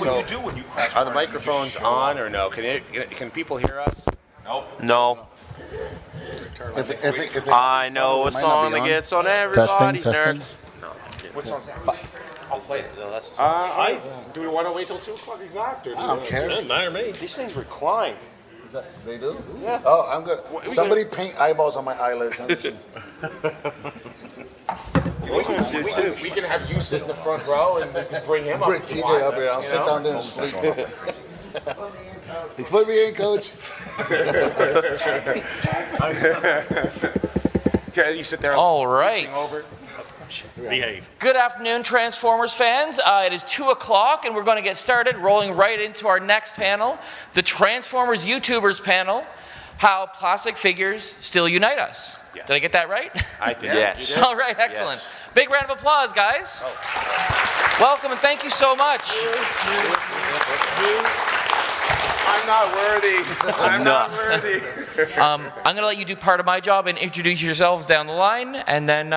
So, do when you crash are the microphones on or no? Can people hear us? Nope. No. If I know a song that gets on everybody's nerves. No, what song's that? I'll play it. No, that's do we want to wait till 2 o'clock exact? Or I don't care. Doesn't matter to me. These things recline. They do? Yeah. Oh, I'm good. Somebody paint eyeballs on my eyelids. We can have you sit in the front row and bring him up. Bring TJ up here. I'll sit down there and sleep. He put me in, coach. Okay, you sit there. All right. Behave. Good afternoon, Transformers fans. It is 2 o'clock, and we're going to get started rolling right into our next panel, the Transformers Youtubers panel, How Plastic Figures Still Unite Us. Yes. Did I get that right? I did. Yes. All right, excellent. Yes. Big round of applause, guys. Oh. Welcome, and thank you so much. I'm not worthy. I'm not worthy. I'm going to let you do part of my job and introduce yourselves down the line, and then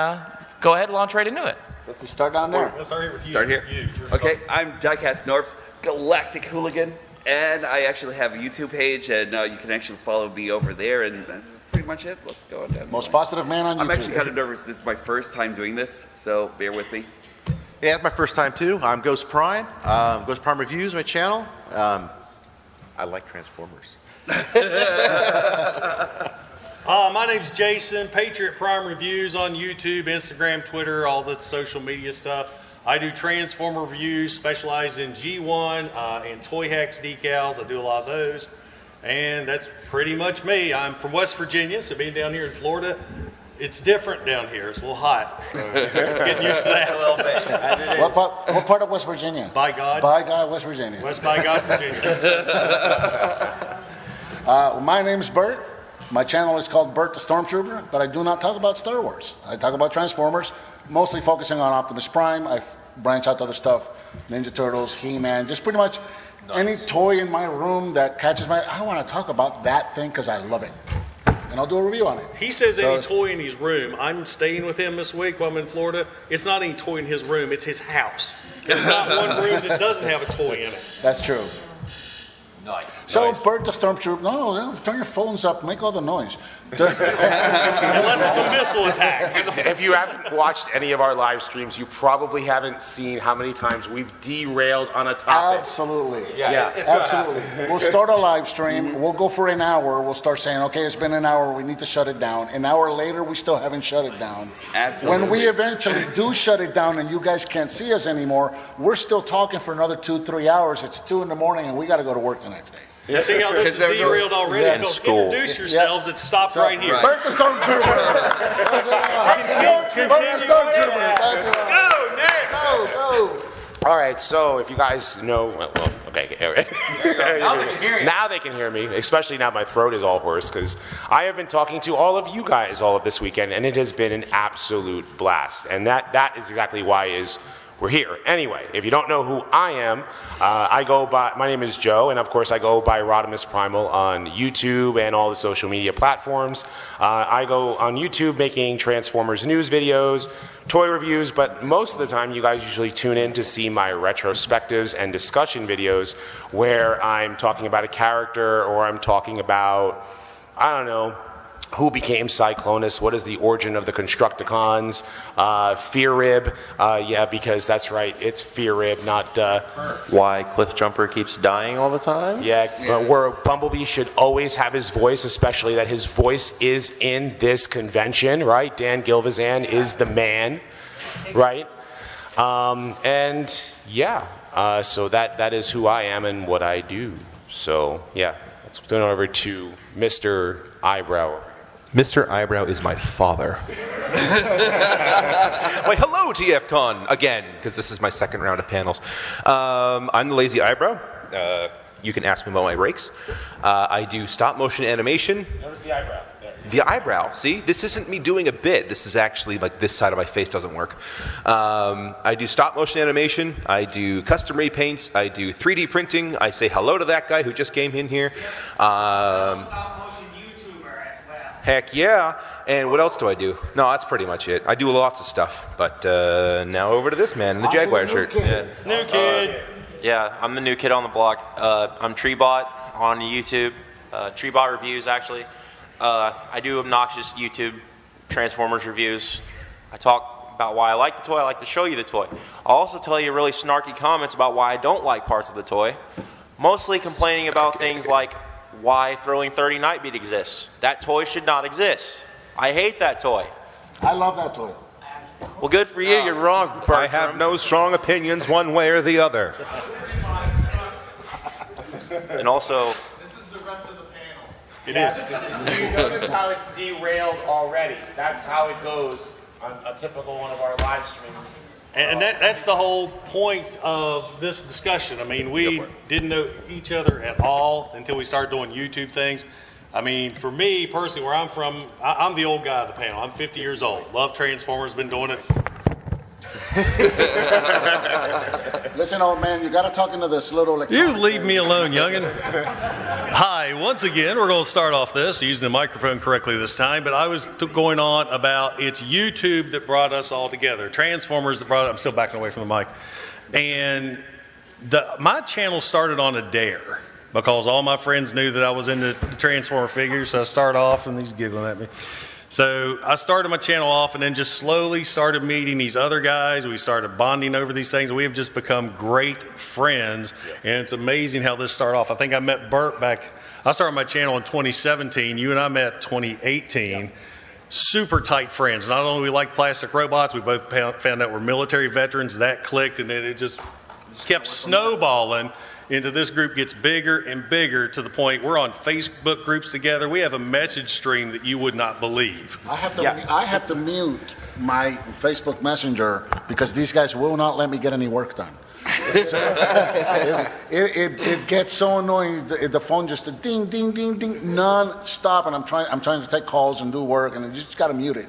go ahead and launch right into it. Let's start down there. Let's start here with you. Start here? Okay, I'm Diecast Noorbz, Galactic Hooligan, and I actually have a YouTube page, and you can actually follow me over there, and that's pretty much it. Let's go on down. Most positive man on YouTube. I'm actually kind of nervous. This is my first time doing this, so bear with me. Yeah, it's my first time too. I'm Ghost Prime. Ghost Prime Reviews, my channel. I like Transformers. My name's Jason, Patriot Prime Reviews on YouTube, Instagram, Twitter, all the social media stuff. I do Transformer reviews, specialize in G1 and Toy Hacks decals. I do a lot of those. And that's pretty much me. I'm from West Virginia, so being down here in Florida, it's different down here. It's a little hot. So getting used to that. What part of West Virginia? By God. By God, West Virginia. West by God, Virginia. My name's Bert. My channel is called Bert the Stormtrooper, but I do not talk about Star Wars. I talk about Transformers, mostly focusing on Optimus Prime. I branch out to other stuff, Ninja Turtles, He-Man, just pretty much any toy in my room that catches my eye. I want to talk about that thing because I love it. And I'll do a review on it. He says any toy in his room. I'm staying with him this week while I'm in Florida. It's not any toy in his room, it's his house. There's not one room that doesn't have a toy in it. That's true. Nice. So, nice. Bert the Stormtrooper, no, turn your phones up, make all the noise. Unless it's a missile attack. If you haven't watched any of our live streams, you probably haven't seen how many times we've derailed on a topic. Absolutely. Yeah. Absolutely. We'll start a live stream. We'll go for an hour. We'll start saying, okay, it's been an hour. We need to shut it down. An hour later, we still haven't shut it down. Absolutely. When we eventually do shut it down and you guys can't see us anymore, we're still talking for another 2-3 hours. It's 2 in the morning and we got to go to work the next day. You see how this is derailed already? Yeah. Introduce yourselves. It stops right here. Bert the Stormtrooper. Continue. Go, next. Go. All right, so if you guys know, well, okay. Now they can hear you. Now they can hear me, especially now my throat is all hoarse because I have been talking to all of you guys all of this weekend, and it has been an absolute blast. And that is exactly why we're here. Anyway, if you don't know who I am, my name is Joe, and of course I go by Rodimus Primal on YouTube and all the social media platforms. I go on YouTube making Transformers news videos, toy reviews, but most of the time you guys usually tune in to see my retrospectives and discussion videos where I'm talking about a character or I'm talking about, I don't know, who became Cyclonus? What is the origin of the Constructicons? Fear Rib, yeah, because that's right, it's Fear Rib, not... Why Cliffjumper keeps dying all the time? Yeah, where Bumblebee should always have his voice, especially that his voice is in this convention, right? Dan Gilvezan is the man, right? And yeah, so that is who I am and what I do. So yeah, let's turn it over to Mr. Eyebrow. Mr. Eyebrow is my father. Why, hello, TFCon, again, because this is my second round of panels. I'm the Lazy Eyebrow. You can ask me about my rakes. I do stop motion animation. Notice the eyebrow. There. The eyebrow, see? This isn't me doing a bit. This is actually, like, this side of my face doesn't work. I do stop motion animation. I do custom repaints. I do 3D printing. I say hello to that guy who just came in here. Heck yeah. And what else do I do? No, that's pretty much it. I do lots of stuff. But now over to this man in the Jaguar shirt. New kid. Yeah, I'm the new kid on the block. I'm Treebot on YouTube. Treebot reviews, actually. I do obnoxious YouTube Transformers reviews. I talk about why I like the toy. I like to show you the toy. I'll also tell you really snarky comments about why I don't like parts of the toy. Mostly complaining about things like why Thrilling 30 Nightbeat exists. That toy should not exist. I hate that toy. I love that toy. Well, good for you. You're wrong, Bertram. I have no strong opinions one way or the other. And also, This is the rest of the panel. It is. You notice how it's derailed already. That's how it goes on a typical one of our live streams. And that's the whole point of this discussion. I mean, we didn't know each other at all until we started doing YouTube things. I mean, for me personally, where I'm from, I'm the old guy of the panel. I'm 50 years old. Love Transformers, been doing it. Listen, old man, you got to talk into this little You electronic. leave me alone, youngin. Hi, once again, we're going to start off this using the microphone correctly this time, but I was going on about it's YouTube that brought us all together. Transformers that brought I'm still backing away from the mic. And my channel started on a dare because all my friends knew that I was into the Transformer figures, so I started off, and he's giggling at me. So I started my channel off and then just slowly started meeting these other guys. We started bonding over these things. We have just become great friends, and it's amazing how this started off. I think I met Bert back, I started my channel in 2017. You and I met 2018. Super tight friends. Not only we like plastic robots, we both found out we're military veterans. That clicked, and then it just kept snowballing into this group gets bigger and bigger to the point we're on Facebook groups together. We have a message stream that you would not believe. I have to mute my Facebook Messenger because these guys will not let me get any work done. It gets so annoying. The phone just ding, ding, ding, ding, non-stop, and I'm trying to take calls and do work, and you just got to mute it.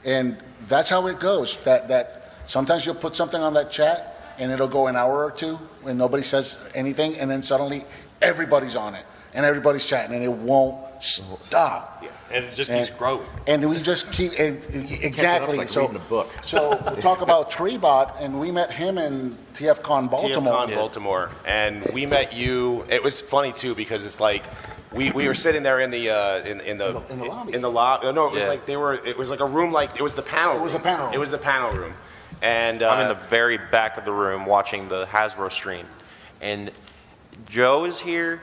And that's how it goes. That sometimes you'll put something on that chat, and it'll go an hour or two when nobody says anything, and then suddenly everybody's on it and everybody's chatting, and it won't stop. Yeah. And it just keeps growing. And we just keep exactly. Like So reading a book. so we'll talk about Treebot, and we met him in TFCon Baltimore. TFCon Baltimore, and we met you. It was funny too because it's like we were sitting there in the lobby. in the lobby. No, it was like it was like a room like it was the panel. It was room. a panel room. It was the panel room, and I'm in the very back of the room watching the Hasbro stream. And Joe is here,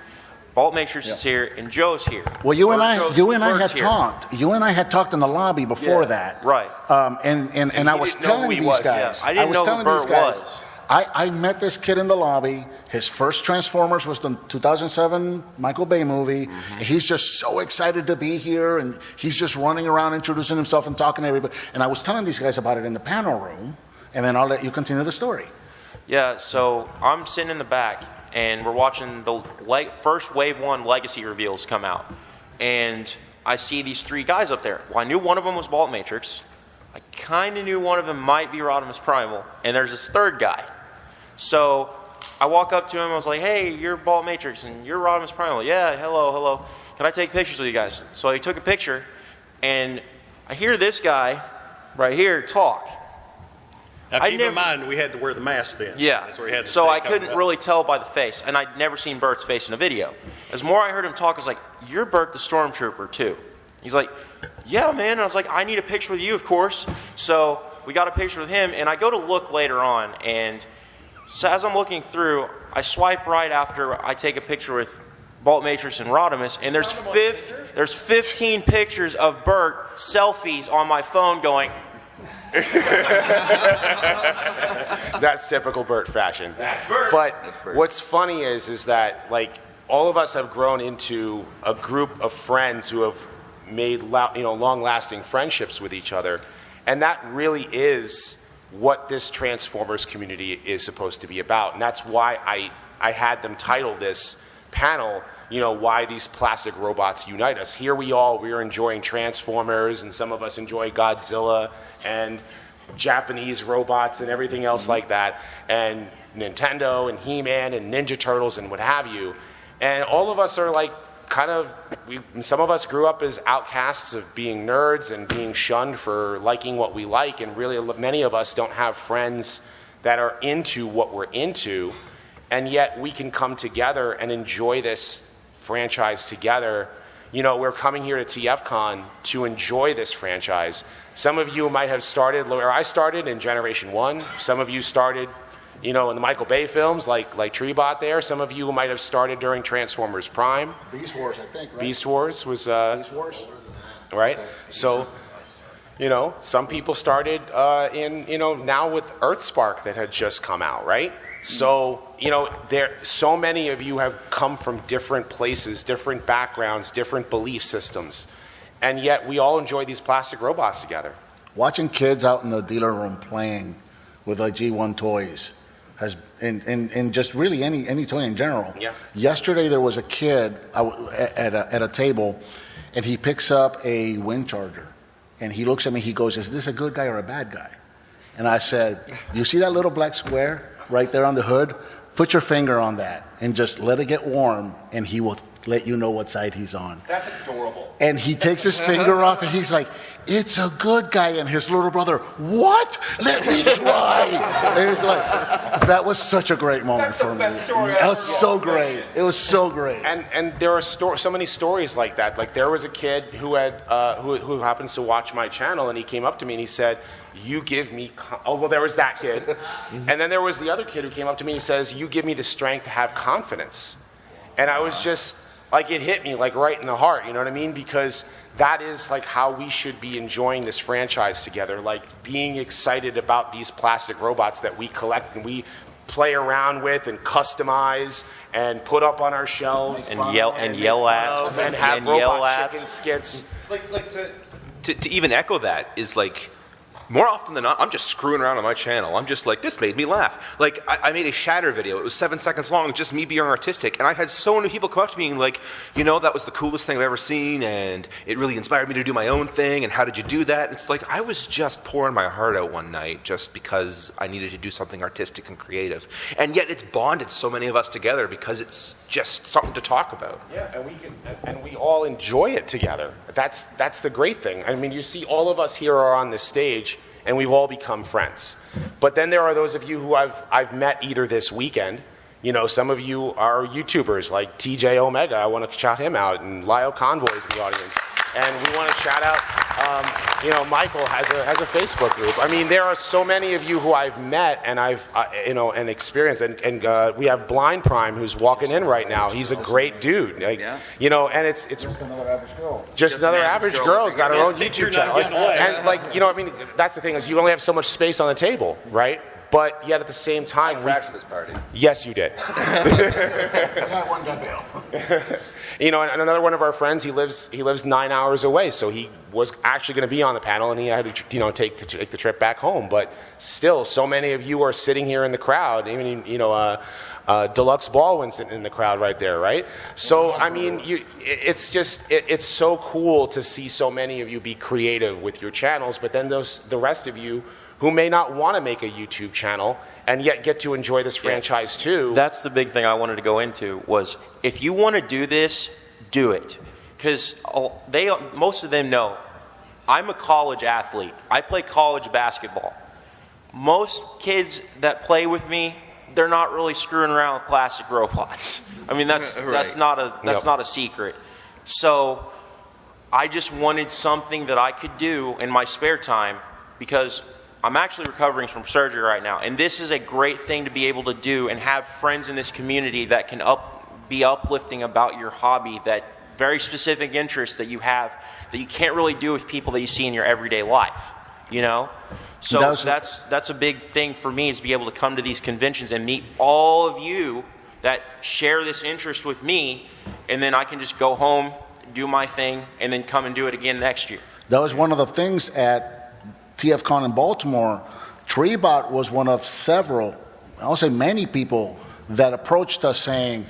Bolt Matrix is here, and Joe's here. Well, you and I Bert's had here. talked. You and I had talked in the lobby before that. Right. And I was didn't know who telling he these was. guys. Yeah. I didn't know who Bert was. I met this kid in the lobby. His first Transformers was the 2007 Michael Bay movie. Mm-hmm. He's just so excited to be here, and he's just running around introducing himself and talking to everybody. And I was telling these guys about it in the panel room, and then I'll let you continue the story. Yeah, so I'm sitting in the back, and we're watching the first Wave 1 Legacy reveals come out. And I see these three guys up there. Well, I knew one of them was Bolt Matrix. I kind of knew one of them might be Rodimus Primal. And there's this third guy. So I walk up to him, I was like, hey, you're Bolt Matrix, and you're Rodimus Primal. Yeah, hello. Can I take pictures with you guys? So he took a picture, and I hear this guy right here talk. Now, keep in mind, we had to wear the mask then. Yeah. That's where he had to so stay I covered couldn't up. really tell by the face, and I'd never seen Bert's face in a video. As more I heard him talk, I was like, you're Bert the Stormtrooper, too. He's like, yeah, man. And I was like, I need a picture with you, of course. So we got a picture with him, and I go to look later on, and so as I'm looking through, I swipe right after I take a picture with Bolt Matrix and Rodimus, and there's 15 pictures of Bert selfies on my phone going, That's typical Bert fashion. That's Bert. But what's funny is that like all of us have grown into a group of friends who have made long-lasting friendships with each other, and that really is what this Transformers community is supposed to be about. And that's why I had them title this panel, why these plastic robots unite us. Here we're enjoying Transformers, and some of us enjoy Godzilla and Japanese robots and everything else like that, and Nintendo and He-Man and Ninja Turtles and what have you. And all of us are like some of us grew up as outcasts of being nerds and being shunned for liking what we like, and really many of us don't have friends that are into what we're into. and yet we can come together and enjoy this franchise together. You know, we're coming here to TFCon to enjoy this franchise. Some of you might have started where I started in Generation 1. Some of you started, you know, in the Michael Bay films like Treebot there. Some of you might have started during Transformers Prime. Beast Wars, I think, right? Beast Wars was... Beast Wars? Right? So, you know, some people started in, you know, now with Earthspark that had just come out, right? So, you know, so many of you have come from different places, different backgrounds, different belief systems, and yet we all enjoy these plastic robots together. Watching kids out in the dealer room playing with like G1 toys has, and just really any toy in general. Yeah. Yesterday there was a kid at a table, and he picks up a wind charger, and he looks at me. He goes, "Is this a good guy or a bad guy?" And I said, "You see that little black square right there on the hood? Put your finger on that and just let it get warm, and he will let you know what side he's on." That's adorable. And he takes his finger off, and he's like, "It's a good guy." And his little brother, "What? Let me try." And it was like, that was such a great moment for me. That was so great. It was so great. And there are so many stories like that. Like there was a kid who had who happens to watch my channel, and he came up to me and he said, "You give me..." Oh, well, there was that kid. And then there was the other kid who came up to me and he says, "You give me the strength to have confidence." And I was just, like, it hit me like right in the heart, you know what I mean? Because that is like how we should be enjoying this franchise together, like being excited about these plastic robots that we collect and we play around with and customize and put up on our shelves And yell at. and have and robot yell at. chicken skits. To even echo that is like, more often than not, I'm just screwing around on my channel. I'm just like, this made me laugh. Like, I made a Shatter video. It was 7 seconds long, just me being artistic. And I had so many people come up to me and like, you know, that was the coolest thing I've ever seen, and it really inspired me to do my own thing, and how did you do that? And it's like, I was just pouring my heart out one night just because I needed to do something artistic and creative. And yet it's bonded so many of us together because it's just something to talk about. Yeah, and we all enjoy it together. That's the great thing. I mean, you see, all of us here are on this stage, and we've all become friends. But then there are those of you who I've met either this weekend. You know, some of you are YouTubers like TJ Omega. I want to shout him out, and Lyle Convoy's in the audience. And we want to shout out, you know, Michael has a Facebook group. I mean, there are so many of you who I've met and I've, you know, and experienced. And we have Blind Prime who's walking in right now. He's a great dude. Like, you know, and it's Just another average girl. just another average girl who's got her own YouTube channel. getting away. And like, you know, I mean, that's the thing is you only have so much space on the table, right? But yet at the same time, I crashed this party. yes, you did. Got one gun bail. You know, and another one of our friends, he lives 9 hours away, so he was actually going to be on the panel, and he had to, you know, take the trip back home. But still, so many of you are sitting here in the crowd. Even, you know, Deluxe Baldwin sitting in the crowd right there, right? So I mean, it's just it's so cool to see so many of you be creative with your channels. But then the rest of you who may not want to make a YouTube channel and yet get to enjoy this franchise too. That's the big thing I wanted to go into was, if you want to do this, do it. Because most of them know, I'm a college athlete. I play college basketball. Most kids that play with me, they're not really screwing around with plastic robots. I mean, that's not a secret. So I just wanted something that I could do in my spare time, because I'm actually recovering from surgery right now, and this is a great thing to be able to do and have friends in this community that can be uplifting about your hobby, that very specific interest that you have that you can't really do with people that you see in your everyday life, you know? So that's a big thing for me, is to be able to come to these conventions and meet all of you that share this interest with me, and then I can just go home, do my thing, and then come and do it again next year. That was one of the things at TFCon in Baltimore. Treebot was one of several, I'll say many people that approached us saying,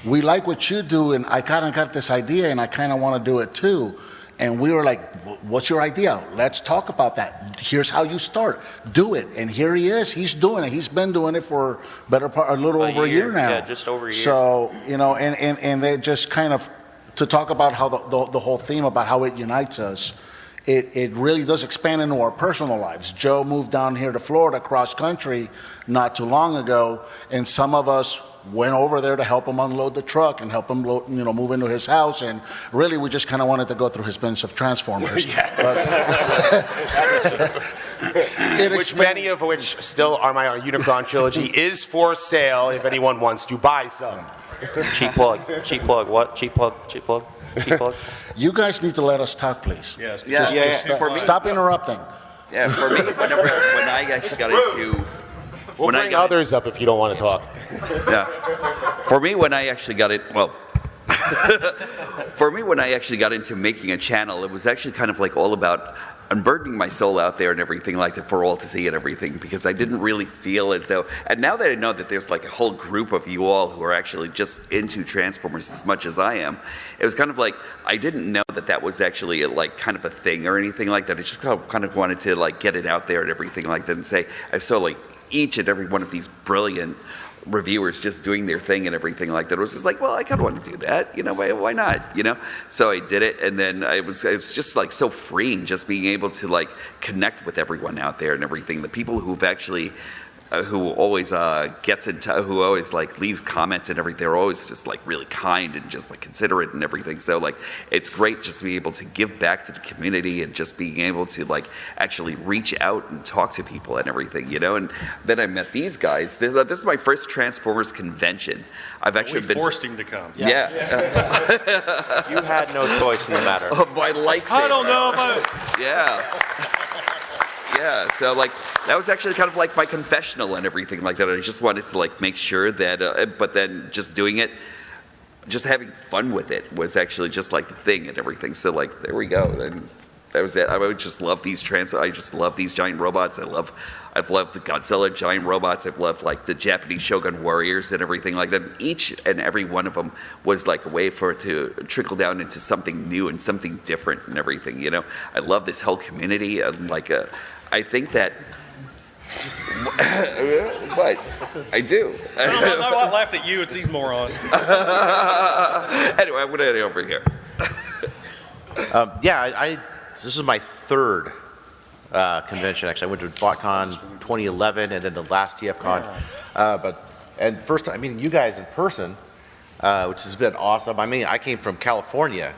"We like what you do, and I kind of got this idea, and I kind of want to do it too." And we were like, "What's your idea? Let's talk about that. Here's how you start. Do it." And here he is. He's doing it. He's been doing it for a little over a year now. Yeah, just over a year. So, you know, and they just kind of, to talk about how the whole theme about how it unites us, it really does expand into our personal lives. Joe moved down here to Florida cross country not too long ago, and some of us went over there to help him unload the truck and help him move into his house, and really we just kind of wanted to go through his bins of Transformers. Which many of which still are my Unicron trilogy is for sale if anyone wants to buy some. Cheap plug. Cheap plug. What? Cheap plug. Cheap plug. Cheap plug. You guys need to let us talk, please. Yes. Stop interrupting. Yeah, for me, when I actually got into... We'll bring others up if you don't want to talk. Yeah. For me, when I actually got it, well, for me, when I actually got into making a channel, it was actually kind of like all about unburdening my soul out there and everything like that for all to see and everything, because I didn't really feel as though, and now that I know that there's like a whole group of you all who are actually just into Transformers as much as I am, it was kind of like, I didn't know that that was actually like kind of a thing or anything like that. I just kind of wanted to like get it out there and everything like that and say, I saw like each and every one of these brilliant reviewers just doing their thing and everything like that. It was just like, well, I kind of want to do that, why not, So I did it, and then it was just like so freeing, just being able to like connect with everyone out there and everything. The people who've actually who always gets into, who always like leaves comments and everything. They're always just like really kind and just like considerate and everything. So like it's great just to be able to give back to the community and just being able to like actually reach out and talk to people and everything, And then I met these guys. This is my first Transformers convention. I've actually been forced him to come. Yeah. You had no choice in the matter. Oh, my lightsaber. I don't know if Yeah, so like that was actually kind of like my confessional and everything like that. I just wanted to like make sure that, but then just doing it, just having fun with it was actually just like the thing and everything. So like there we go. And that was it. I would just love these I just love these giant robots. I've loved the Godzilla giant robots. I've loved like the Japanese Shogun warriors and everything like that. Each and every one of them was like a way for it to trickle down into something new and something different and everything. I love this whole community. I think that. What? I do. I laughed at you. It's these morons. Anyway, I'm going to head over here. This is my third convention. Actually, I went to BotCon 2011 and then the last TFCon. And first time meeting you guys in person, which has been awesome. I mean, I came from California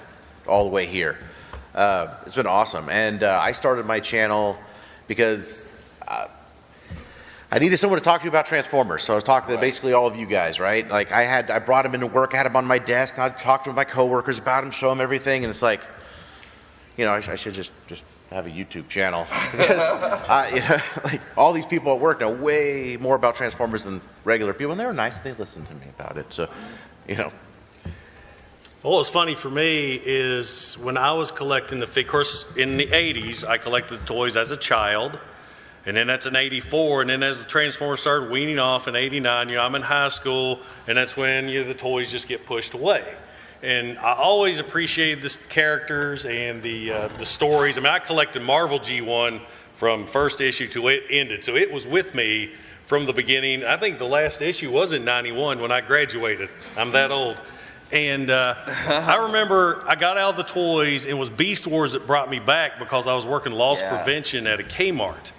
all the way here. It's been awesome. And I started my channel because I needed someone to talk to about Transformers. So I was talking to basically all of you guys, right? Like I brought him into work, I had him on my desk, and I'd talk to my coworkers about him, show them everything, and it's like, I should just have a YouTube channel because like all these people at work know way more about Transformers than regular people, and they were nice. They listened to me about it, so Well, what's funny for me is when I was collecting of course, in the 80s, I collected the toys as a child, and then that's in 84, and then as the Transformers started weaning off in 89, I'm in high school, and that's when the toys just get pushed away. And I always appreciated the characters and the stories. I mean, I collected Marvel G1 from first issue to it ended, so it was with me from the beginning. I think the last issue was in 91 when I graduated. I'm that old. And I remember I got out of the toys, and it was Beast Wars that brought me back because I was working loss prevention at a Kmart.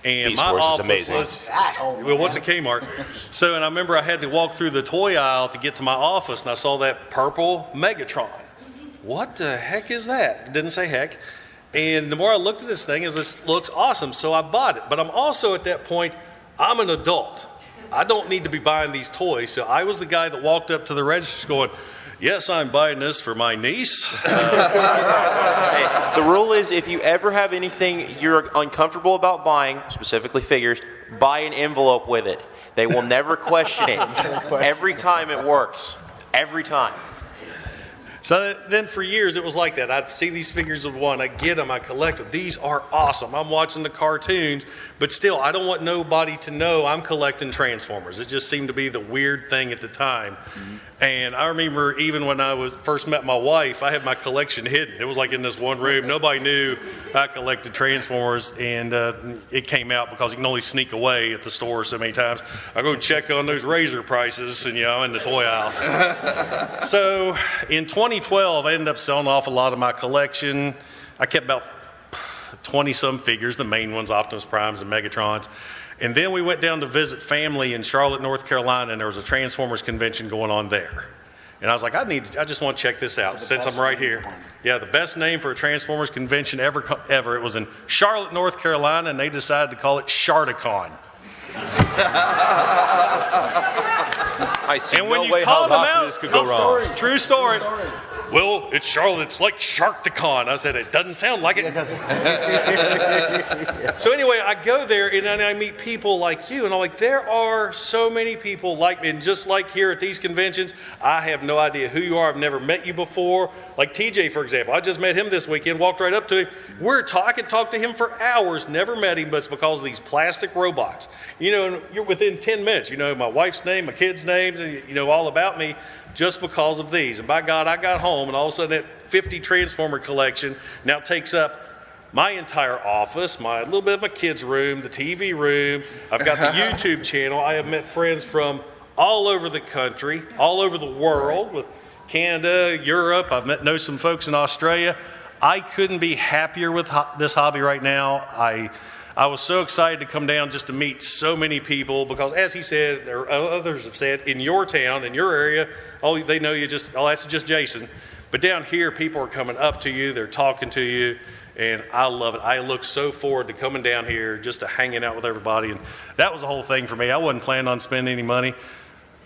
And Beast my Wars is office amazing. well, what's a Kmart? So, and I remember I had to walk through the toy aisle to get to my office, and I saw that purple Megatron. What the heck is that? It didn't say heck. And the more I looked at this thing, this looks awesome, so I bought it. But I'm also at that point, I'm an adult. I don't need to be buying these toys. So I was the guy that walked up to the register going, yes, I'm buying this for my niece. Hey, the rule is if you ever have anything you're uncomfortable about buying, specifically figures, buy an envelope with it. They will never question it. Every time it works. Every time. So then for years it was like that. I'd see these figures of one, I get them, I collect them. These are awesome. I'm watching the cartoons, but still I don't want nobody to know I'm collecting Transformers. It just seemed to be the weird thing at the time. Mm-hmm. And I remember even when I first met my wife, I had my collection hidden. It was like in this one room. Nobody knew I collected Transformers, and it came out because you can only sneak away at the store so many times. I go check on those razor prices, and I'm in the toy aisle. So in 2012, I ended up selling off a lot of my collection. I kept about 20-some figures, the main ones, Optimus Primes and Megatrons. And then we went down to visit family in Charlotte, North Carolina, and there was a Transformers convention going on there. And I was like, I just want to check this out since I'm right here. Yeah, the best name for a Transformers convention ever. It was in Charlotte, North Carolina, and they decided to call it Sharticon. I see And when no you way called how them out, this could go wrong. True story. Well, it's Charlotte. It's like Sharkticon. I said, it doesn't sound like it. So anyway, I go there and then I meet people like you, and I'm like, there are so many people like me. And just like here at these conventions, I have no idea who you are. I've never met you before. Like TJ, for example. I just met him this weekend, walked right up to him. I could talk to him for hours, never met him, but it's because of these plastic robots. You know, you're within 10 minutes. You know my wife's name, my kids' names, and you know all about me. Just because of these. And by God, I got home and all of a sudden that 50 Transformer collection now takes up my entire office, a little bit of my kids' room, the TV room. I've got the YouTube channel. I have met friends from all over the country, all over the world, with Canada, Europe. I've know some folks in Australia. I couldn't be happier with this hobby right now. I was so excited to come down just to meet so many people because, as he said, or others have said, in your town, in your area, they know you that's just Jason. But down here, people are coming up to you, they're talking to you, and I love it. I look so forward to coming down here just to hanging out with everybody, and that was the whole thing for me. I wasn't planning on spending any money.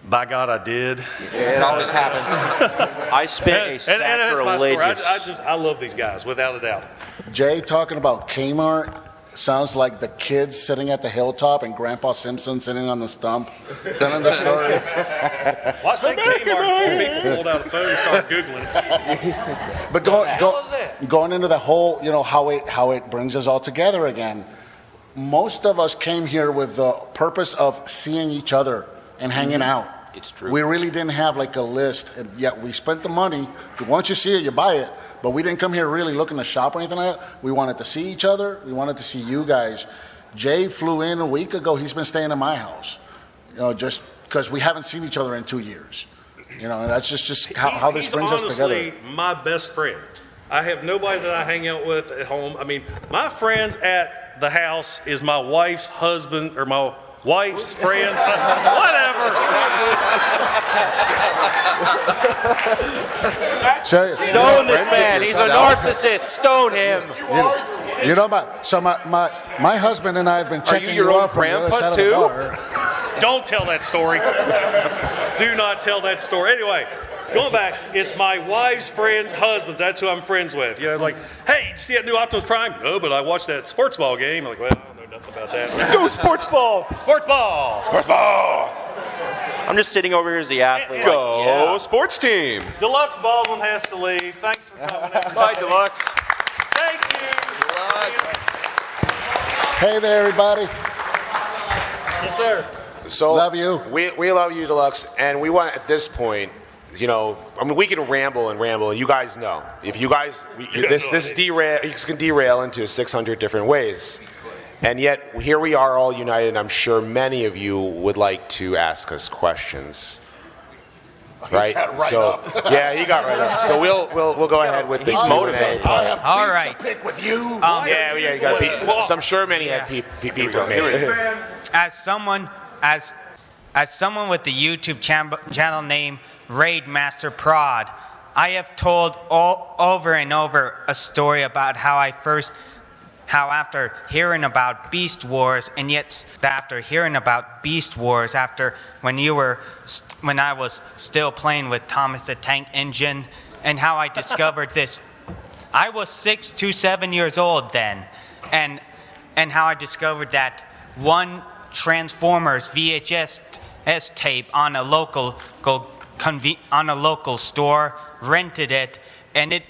By God, I did. It always happens. I spent a sacrilegious. I love these guys, without a doubt. Jay talking about Kmart sounds like the kids sitting at the hilltop and Grandpa Simpson sitting on the stump telling the story. Well, I said Kmart before people pulled out a phone and started Googling it. But going into the whole, you know, how it brings us all together again. Most of us came here with the purpose of seeing each other and hanging out. It's true. We really didn't have like a list, and yet we spent the money. Once you see it, you buy it. But we didn't come here really looking to shop or anything like that. We wanted to see each other. We wanted to see you guys. Jay flew in a week ago. He's been staying in my house, you know, just because we haven't seen each other in 2 years. You know, and that's just how this brings us together. He's honestly my best friend. I have nobody that I hang out with at home. I mean, my friends at the house is my wife's husband or my wife's friends, whatever. Stone this man. He's a narcissist. Stone him. You know, my husband and I have been checking your you own out from the other grandpa side of the too? bar. Don't tell that story. Do not tell that story. Anyway, going back, it's my wife's friends' husbands. That's who I'm friends with. You know, like, hey, did you see that new Optimus Prime? No, but I watched that sports ball game. I'm like, well, I don't know nothing about that. Go sports ball! Sports ball! Sports ball! I'm just sitting over here as the athlete. Go like, yeah. sports team! Deluxe Baldwin has to leave. Thanks for coming. Bye, Deluxe. Thank you. Hey there, everybody. Yes, sir. So Love you. We love you, Deluxe, and we want at this point, you know, I mean, we can ramble and ramble, and you guys know. If you guys, this can derail into 600 different ways. And yet, here we are all united, and I'm sure many of you would like to ask us questions. Right? Yeah, he got right up. So we'll go ahead with the Q&A. All right. Pick with you. You got people. So I'm sure many have PP from me. As someone with the YouTube channel name Raid Master Prod, I have told over and over a story about how after hearing about Beast Wars, and yet after hearing about Beast Wars, when I was still playing with Thomas the Tank Engine, and how I discovered this. I was 6 to 7 years old then, and how I discovered that one Transformers VHS tape on a local store, rented it, and it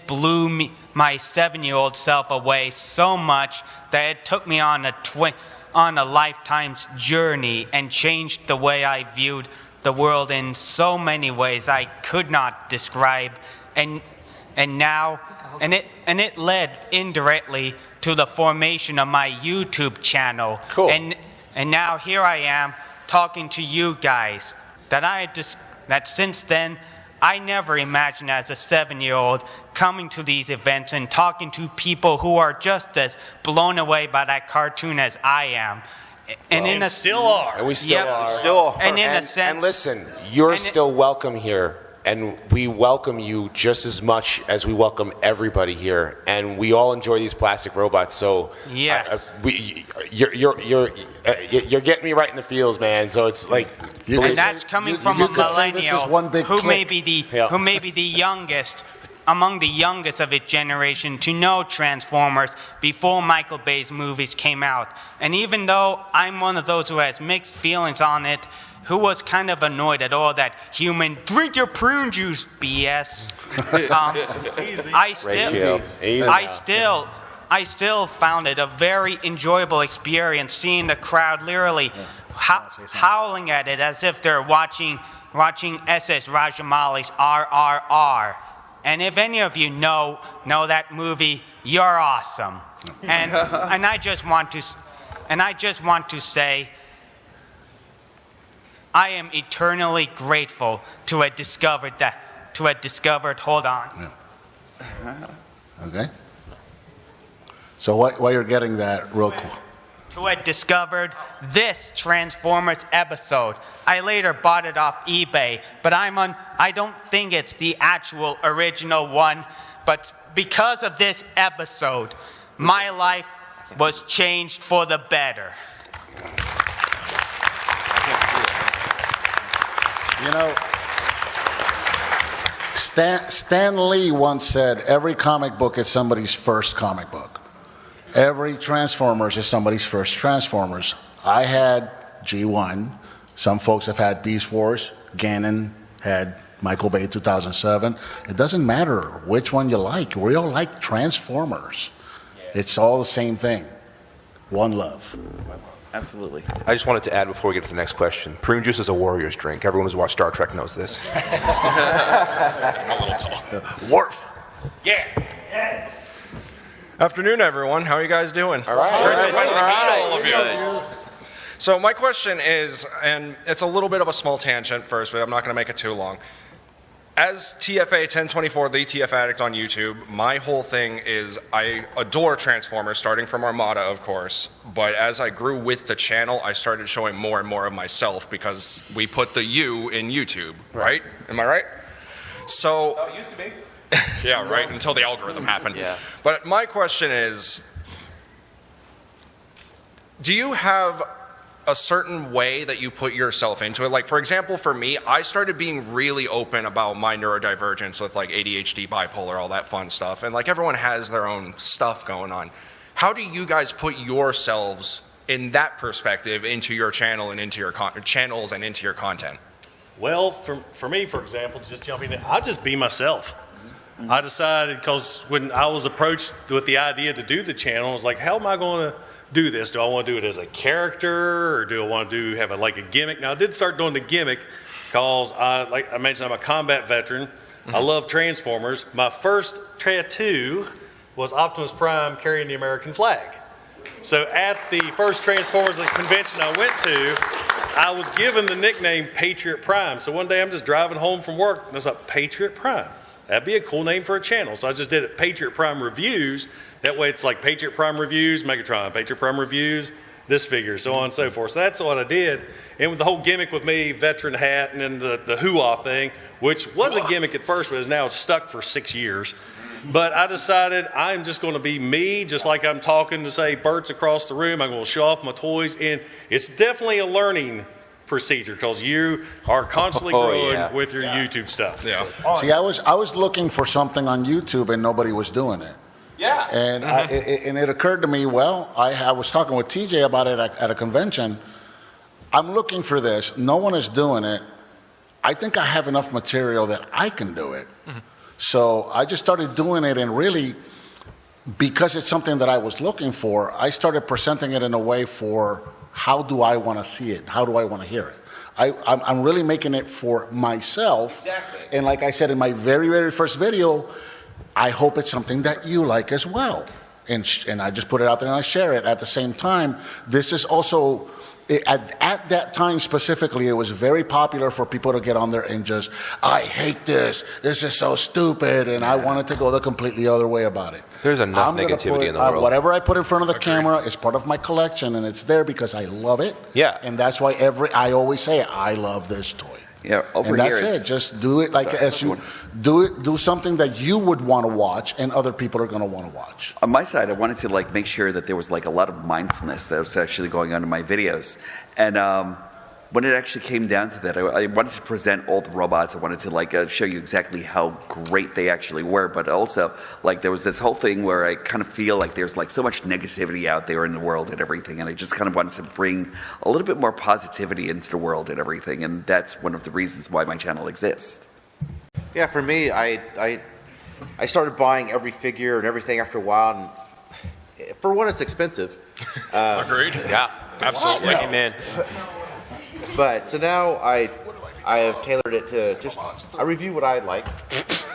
blew my 7-year-old self away so much that it took me on a lifetime's journey and changed the way I viewed the world in so many ways I could not describe, and it led indirectly to the formation of my YouTube channel. Cool. And now here I am talking to you guys. That since then I never imagined as a 7-year-old coming to these events and talking to people who are just as blown away by that cartoon as I am. And still are. And we still are. Still are. And in a sense, And listen, you're still welcome here. And we welcome you just as much as we welcome everybody here. And we all enjoy these plastic robots. So yes. You're getting me right in the feels, man. So it's like, and that's coming from a millennial who may be the youngest among the youngest of its generation to know Transformers before Michael Bay's movies came out. And even though I'm one of those who has mixed feelings on it, who was kind of annoyed at all that human drink your prune juice BS, I still found it a very enjoyable experience seeing the crowd literally howling at it as if they're watching SS Rajamali's RRR. And if any of you know that movie, you're awesome. And I just want to say, I am eternally grateful to have discovered hold on. Yeah. Okay. So while you're getting that real quick. To have discovered this Transformers episode. I later bought it off eBay, but I don't think it's the actual original one, but because of this episode, my life was changed for the better. You know, Stan Lee once said, every comic book is somebody's first comic book. Every Transformers is somebody's first Transformers. I had G1. Some folks have had Beast Wars. Gannon had Michael Bay 2007. It doesn't matter which one you like. We all like Transformers. It's all the same thing. One love. Absolutely. I just wanted to add before we get to the next question. Prune juice is a warrior's drink. Everyone who's watched Star Trek knows this. I'm a little tall. Worf. Yeah. Yes. Afternoon, everyone. How are you guys doing? All right. It's great to finally meet All all of you. So my question is, and it's a little bit of a small tangent first, but I'm not going to make it too long. As TFA 1024, the TF Addict on YouTube, my whole thing is I adore Transformers, starting from Armada, of course. But as I grew with the channel, I started showing more and more of myself because we put the U in YouTube, right? Am I right? So it used to be. yeah, right, until the algorithm happened. Yeah. But my question is, do you have a certain way that you put yourself into it? Like, for example, for me, I started being really open about my neurodivergence with like ADHD, bipolar, all that fun stuff. And like everyone has their own stuff going on. How do you guys put yourselves in that perspective into your channel and into your channels and into your content? Well, for me, for example, just jumping in, I just be myself. I decided, because when I was approached with the idea to do the channel, I was like, how am I going to do this? Do I want to do it as a character, or do I want to have a gimmick? Now, I did start doing the gimmick because, like I mentioned, I'm a combat veteran. I love Transformers. My first tattoo was Optimus Prime carrying the American flag. So at the first Transformers convention I went to, I was given the nickname Patriot Prime. So one day I'm just driving home from work, and I was like, Patriot Prime. That'd be a cool name for a channel. So I just did it Patriot Prime Reviews. That way it's like Patriot Prime Reviews, Megatron, Patriot Prime Reviews, this figure, so on and so forth. So that's what I did. And with the whole gimmick with me, veteran hat, and then the hoo-ah thing, which was a gimmick at first, but is now stuck for 6 years. But I decided I'm just going to be me, just like I'm talking to, say, Bert's across the room. I'm going to show off my toys. And it's definitely a learning procedure because you are constantly growing with your YouTube stuff. Yeah. So. See, I was looking for something on YouTube and nobody was doing it. Yeah. And and it occurred to me, well, I was talking with TJ about it at a convention. I'm looking for this. No one is doing it. I think I have enough material that I can do it. So I just started doing it, and really, because it's something that I was looking for, I started presenting it in a way for how do I want to see it? How do I want to hear it? I'm really making it for myself. Exactly. And like I said in my very, very first video, I hope it's something that you like as well. And I just put it out there and I share it. At the same time, this is also at that time specifically, it was very popular for people to get on there and just, I hate this. This is so stupid. And I wanted to go the completely other way about it. There's enough I'm gonna negativity in the world. Whatever I put in front of the camera is part of my collection, and it's there because I love it. Yeah. And that's why I always say, I love this toy. Yeah, over And that's here it. it's- Just do it like Sorry. as you do something that you would want to watch, and other people are going to want to watch. On my side, I wanted to like make sure that there was like a lot of mindfulness that was actually going on in my videos. And when it actually came down to that, I wanted to present all the robots. I wanted to like show you exactly how great they actually were. But also, like there was this whole thing where I kind of feel like there's like so much negativity out there in the world and everything. And I just kind of wanted to bring a little bit more positivity into the world and everything. And that's one of the reasons why my channel exists. Yeah, for me, I started buying every figure and everything after a while. And for one, it's expensive. Agreed. Yeah, absolutely. Amen. But so now I have tailored it to just I review what I like.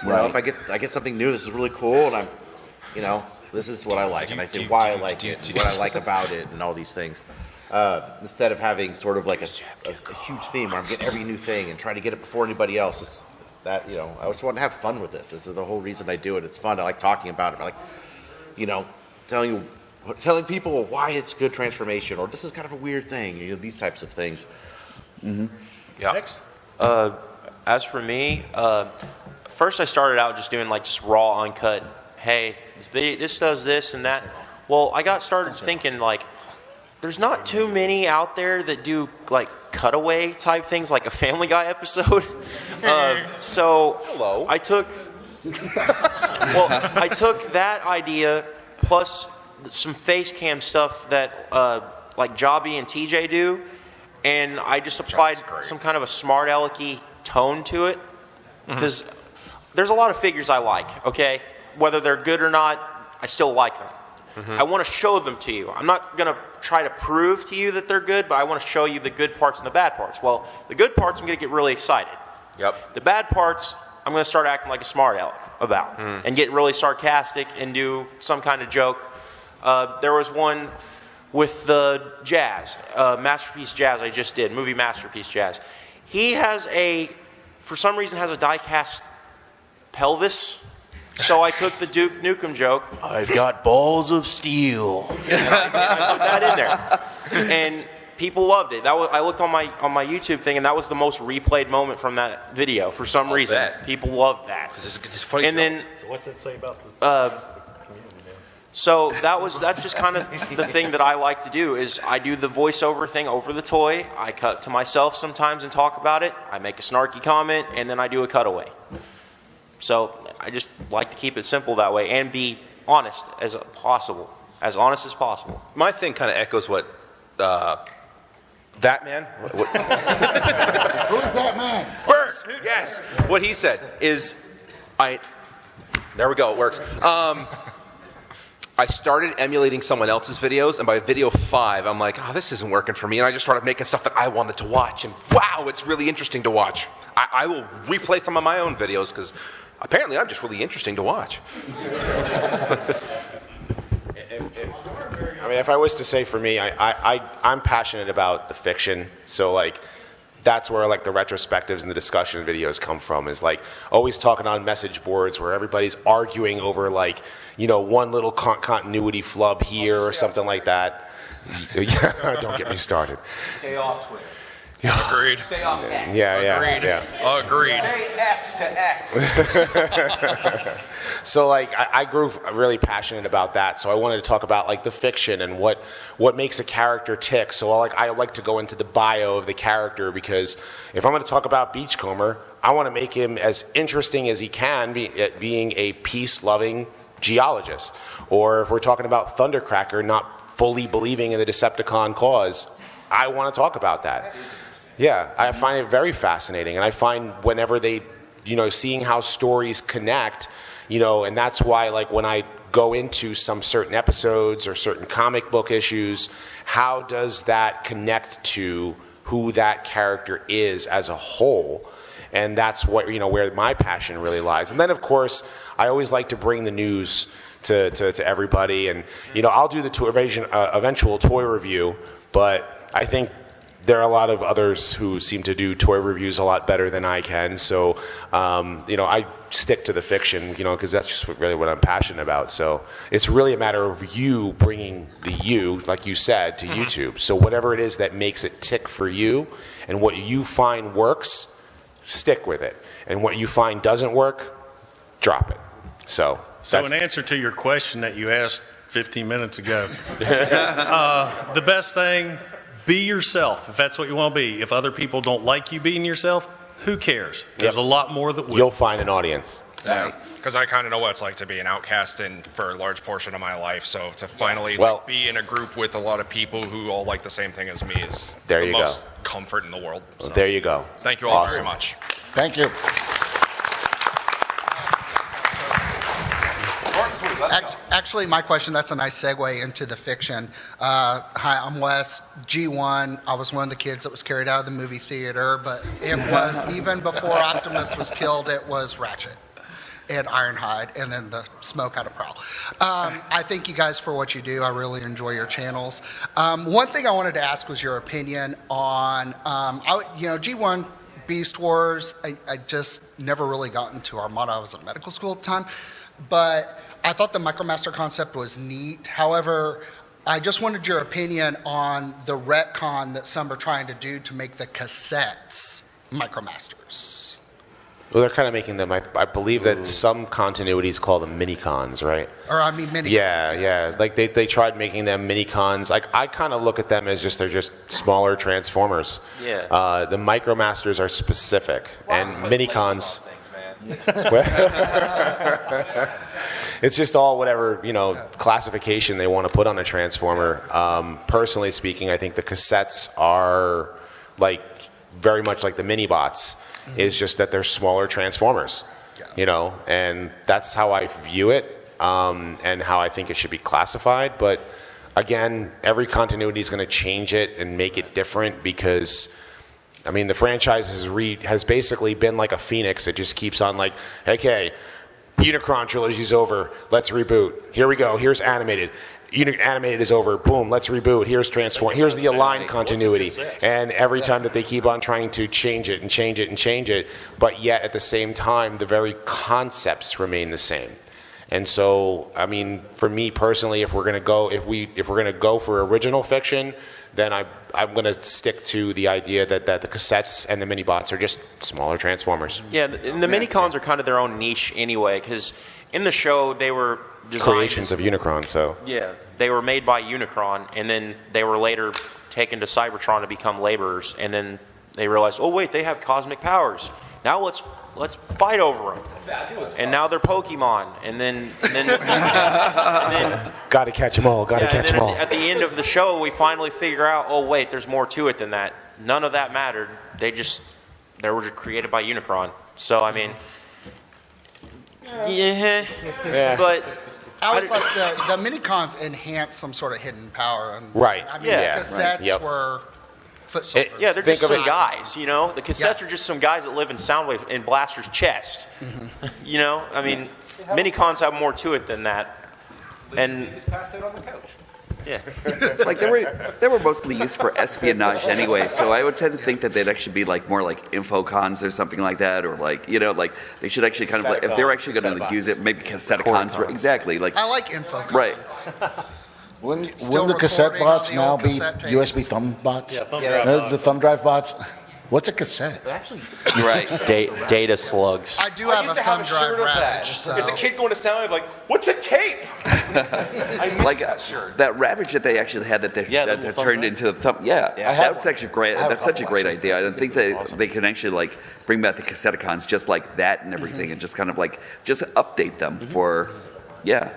You know, if I get something new, this is really cool, and this is what I like, and I say why I like it, and what I like about it, and all these things. Instead of having sort of like a huge theme where I'm getting every new thing and trying to get it before anybody else. It's that I just want to have fun with this. This is the whole reason I do it. It's fun. I like talking about it. I like telling people why it's good transformation, or this is kind of a weird thing. These types of things. Mm-hmm. Yeah. Next. As for me, first I started out just doing like just raw, uncut. Hey, this does this and that. Well, I got started thinking like, there's not too many out there that do like cutaway type things, like a Family Guy episode. So I took that idea plus some face cam stuff that like Jobby and TJ do. And I just applied some kind of a smart alecky tone to it. Because there's a lot of figures I like, okay? Whether they're good or not, I still like them. I want to show them to you. I'm not going to try to prove to you that they're good, but I want to show you the good parts and the bad parts. Well, the good parts, I'm going to get really excited. Yep. The bad parts, I'm going to start acting like a smart aleck about and get really sarcastic and do some kind of joke. There was one with the Jazz, Masterpiece Jazz I just did, movie Masterpiece Jazz. He has for some reason has a die-cast pelvis. So I took the Duke Nukem joke, I've got balls of steel. And I put that in there. And people loved it. I looked on my YouTube thing, and that was the most replayed moment from that video. For some reason, people loved that. It's funny. And then, So what's it say about the so that's just kind of the thing that I like to do is I do the voiceover thing over the toy. I cut to myself sometimes and talk about it. I make a snarky comment, and then I do a cutaway. So I just like to keep it simple that way and be honest as possible, as honest as possible. My thing kind of echoes what that man. Who is that man? Bert. Yes. What he said is, there we go. It works. I started emulating someone else's videos, and by video 5, I'm like, oh, this isn't working for me. And I just started making stuff that I wanted to watch. And wow, it's really interesting to watch. I will replay some of my own videos because apparently I'm just really interesting to watch. I mean, if I was to say for me, I'm passionate about the fiction. So, like, that's where, like, the retrospectives and the discussion videos come from, is, like, always talking on message boards where everybody's arguing over, like, one little continuity flub here or something like that. Yeah, don't get me started. Stay off Twitter. Agreed. Stay off X. Yeah. Agreed. Say X to X. So, like, I grew really passionate about that. So I wanted to talk about, like, the fiction and what makes a character tick. So, like, I like to go into the bio of the character because if I'm going to talk about Beachcomber, I want to make him as interesting as he can, being a peace-loving geologist. Or if we're talking about Thundercracker not fully believing in the Decepticon cause, I want to talk about that. Yeah, I find it very fascinating, and I find whenever they, seeing how stories connect, and that's why, like, when I go into some certain episodes or certain comic book issues, how does that connect to who that character is as a whole? And that's what, where my passion really lies. And then, of course, I always like to bring the news to everybody, and, I'll do the eventual toy review, but I think there are a lot of others who seem to do toy reviews a lot better than I can. So, I stick to the fiction, because that's just really what I'm passionate about. So it's really a matter of you bringing the you, like you said, to YouTube. So whatever it is that makes it tick for you and what you find works, stick with it. And what you find doesn't work, drop it. So in answer to your question that you asked 15 minutes ago, the best thing, be yourself, if that's what you want to be. If other people don't like you being yourself, who cares? There's a lot more that will. You'll find an audience. Yeah, because I kind of know what it's like to be an outcast for a large portion of my life. So to finally be in a group with a lot of people who all like the same thing as me is the most comfort in the world. So. There you go. Thank you all very much. Thank you. Actually, my question, that's a nice segue into the fiction. Hi, I'm Wes, G1. I was one of the kids that was carried out of the movie theater, but it was, even before Optimus was killed, it was Ratchet and Ironhide, and then the smoke out of Prowl. I thank you guys for what you do. I really enjoy your channels. One thing I wanted to ask was your opinion on, G1, Beast Wars. I just never really got into Armada. I was in medical school at the time, but I thought the Micromaster concept was neat. However, I just wanted your opinion on the retcon that some are trying to do to make the cassettes Micromasters. Well, they're kind of making them, I believe that some continuities call them mini-cons, right? Mini-cons. Yeah. Like they tried making them mini-cons. Like I kind of look at them as they're just smaller Transformers. Yeah. The Micromasters are specific, and mini-cons. It's just all whatever, classification they want to put on a Transformer. Personally speaking, I think the cassettes are very much like the mini-bots. Is just that they're smaller Transformers, and that's how I view it, and how I think it should be classified. But again, every continuity is going to change it and make it different because, the franchise has basically been like a phoenix. It just keeps on okay, Unicron trilogy's over, let's reboot. Here we go, here's animated. Animated is over, boom, let's reboot. Here's Transform. Here's the Align continuity. And every time that they keep on trying to change it and change it and change it, but yet at the same time, the very concepts remain the same. And so, for me personally, if we're gonna go for original fiction, then I'm gonna stick to the idea that the cassettes and the mini-bots are just smaller Transformers. Yeah, and the mini-cons are kind of their own niche anyway, because in the show they were creations of Unicron, so yeah, they were made by Unicron, and then they were later taken to Cybertron to become laborers, and then they realized, oh wait, they have cosmic powers. Now let's fight over them. And now they're Pokemon, and then gotta catch them all. Gotta catch them all. At the end of the show, we finally figure out, oh wait, there's more to it than that. None of that mattered. They were just created by Unicron. So but. I was like, the mini-cons enhance some sort of hidden power. And, right. The cassettes were foot soldiers. Yeah, they're just some guys, The cassettes are just some guys that live in Soundwave in Blaster's chest. Mini-cons have more to it than that. And It's passed out on the couch. Yeah. They were mostly used for espionage anyway, so I would tend to think that they'd actually be more like infocons or something like that, or they should actually kind of if they're actually going to use it, maybe cassetticons. Exactly. I like infocons. Right. Wouldn't the cassette bots now be USB thumb bots? Yeah, thumb drive bots. The thumb drive bots. What's a cassette? Actually, right. Data slugs. I do have a thumb drive Ravage. So. It's a kid going to Soundwave what's a tape? I missed that shirt. That Ravage that they actually had that turned into the thumb. Yeah, that's actually great. That's such a great idea. I think they can actually bring back the cassetticons just like that and everything, and just kind of just update them for, Yeah,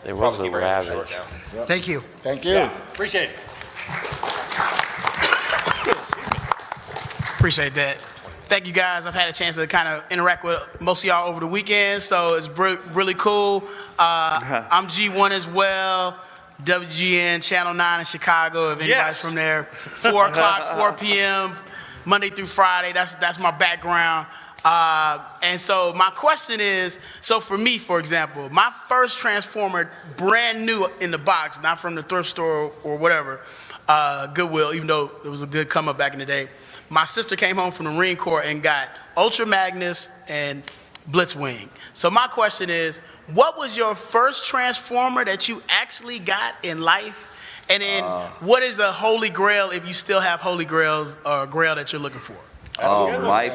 it was a Ravage. Thank you. Thank you. Yeah, appreciate it. Appreciate that. Thank you guys. I've had a chance to kind of interact with most of y'all over the weekend, so it's really cool. I'm G1 as well, WGN Channel 9 in Chicago, if anybody's from there. 4 o'clock, 4 p.m., Monday through Friday, that's my background. And so my question is, so for me, for example, my first Transformer, brand new in the box, not from the thrift store or whatever, Goodwill, even though it was a good come up back in the day. My sister came home from the Marine Corps and got Ultra Magnus and Blitzwing. So my question is, what was your first Transformer that you actually got in life? And then what is a Holy Grail if you still have Holy Grails or Grail that you're looking for? I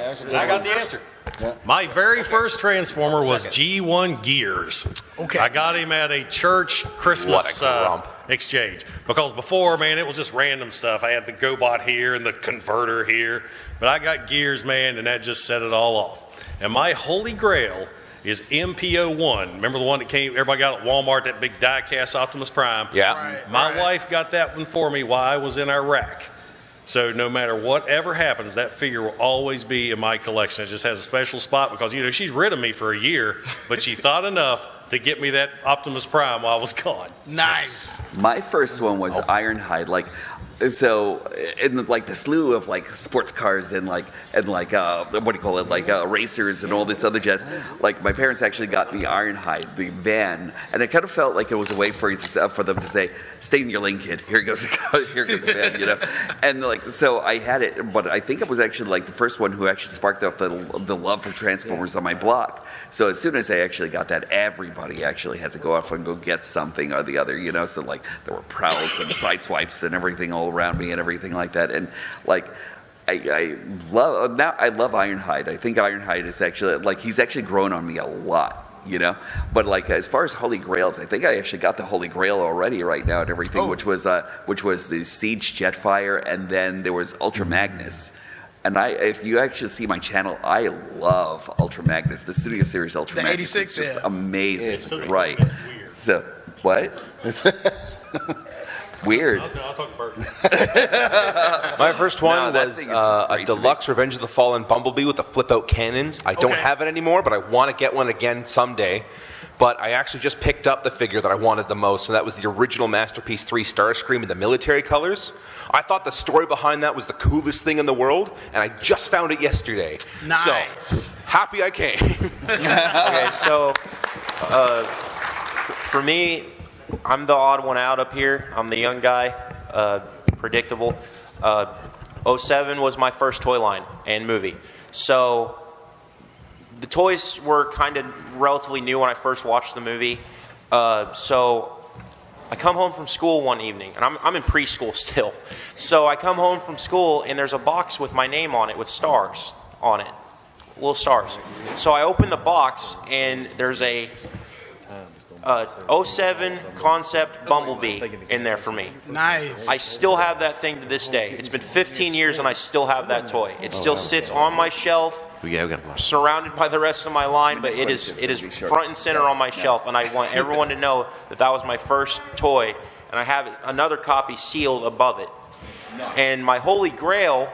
got the answer. Yeah. My very first Transformer was G1 Gears. Okay. I got him at a church Christmas exchange. Because before, man, it was just random stuff. I had the GoBot here and the converter here. But I got Gears, man, and that just set it all off. And my Holy Grail is MPO1. Remember the one that everybody got at Walmart, that big die-cast Optimus Prime? Yeah. Right, My wife got that one for me while I was in Iraq. So no matter whatever happens, that figure will always be in my collection. It just has a special spot because, she's rid of me for a year, but she thought enough to get me that Optimus Prime while I was gone. Nice. My first one was Ironhide. So in the slew of sports cars and what do you call it, racers and all this other jazz, my parents actually got me Ironhide, the van, and it kind of felt like it was a way for them to say, stay in your lane, kid, here goes the van, and so I had it, but I think it was actually the first one who actually sparked up the love for Transformers on my block. So as soon as I actually got that, everybody actually had to go off and go get something or the other, so there were Prowls and Sideswipes and everything all around me and everything like that, and I love Ironhide. I think Ironhide is actually he's actually grown on me a lot, But as far as Holy Grails, I think I actually got the Holy Grail already right now and everything, which was the Siege Jetfire, and then there was Ultra Magnus. And if you actually see my channel, I love Ultra Magnus, the Studio Series Ultra Magnus. The 86, just amazing, right? So what? Weird. I'll talk to Bert. My first one was a deluxe Revenge of the Fallen Bumblebee with the flip-out cannons. I don't have it anymore, but I want to get one again someday. But I actually just picked up the figure that I wanted the most, and that was the original Masterpiece 3 Starscream in the military colors. I thought the story behind that was the coolest thing in the world, and I just found it yesterday. Nice. So, happy I came. Okay, so for me, I'm the odd one out up here. I'm the young guy, predictable. 07 was my first toy line and movie. So the toys were kind of relatively new when I first watched the movie. So I come home from school one evening, and I'm in preschool still. So I come home from school, and there's a box with my name on it with stars on it, little stars. So I open the box, and there's a 07 concept Bumblebee in there for me. Nice. I still have that thing to this day. It's been 15 years and I still have that toy. It still sits on my shelf, surrounded by the rest of my line, but it is front and center on my shelf, and I want everyone to know that was my first toy, and I have another copy sealed above it. And my Holy Grail,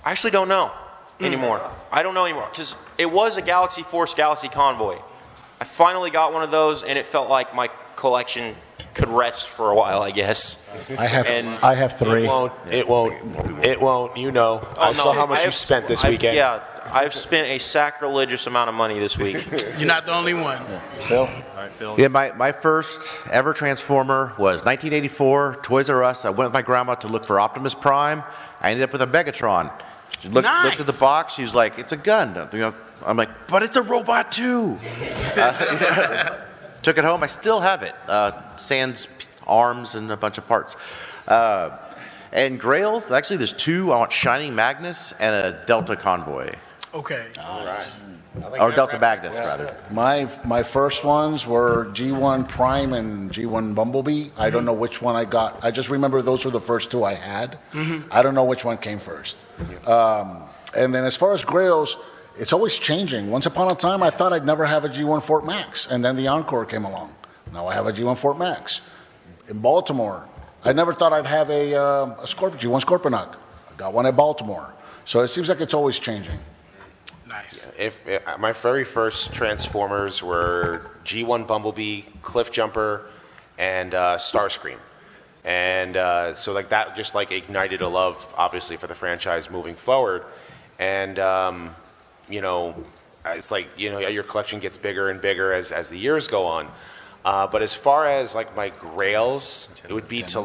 I actually don't know anymore. I don't know anymore, because it was a Galaxy Force Galaxy Convoy. I finally got one of those, and it felt like my collection could rest for a while, I guess. I have 3. It won't. I saw how much you spent this weekend. Yeah, I've spent a sacrilegious amount of money this week. You're not the only one. Phil? All right, Phil. Yeah, my first ever Transformer was 1984, Toys R Us. I went with my grandma to look for Optimus Prime. I ended up with a Megatron. She looked at the box. She's like, "It's a gun." I'm like, "But it's a robot too." Took it home. I still have it. Sans arms and a bunch of parts. And Grails, actually there's 2. I want Shining Magnus and a Delta Convoy. Okay. All right. Or Delta Magnus, rather. My first ones were G1 Prime and G1 Bumblebee. I don't know which one I got. I just remember those were the first 2 I had. I don't know which one came first. And then as far as Grails, it's always changing. Once upon a time, I thought I'd never have a G1 Fort Max, and then the Encore came along. Now I have a G1 Fort Max. In Baltimore, I never thought I'd have a G1 Scorponok. I got one at Baltimore. So it seems like it's always changing. Nice. My very first Transformers were G1 Bumblebee, Cliff Jumper, and Starscream. And so that just ignited a love, obviously, for the franchise moving forward. And it's your collection gets bigger and bigger as the years go on. But as far as my Grails, it would be to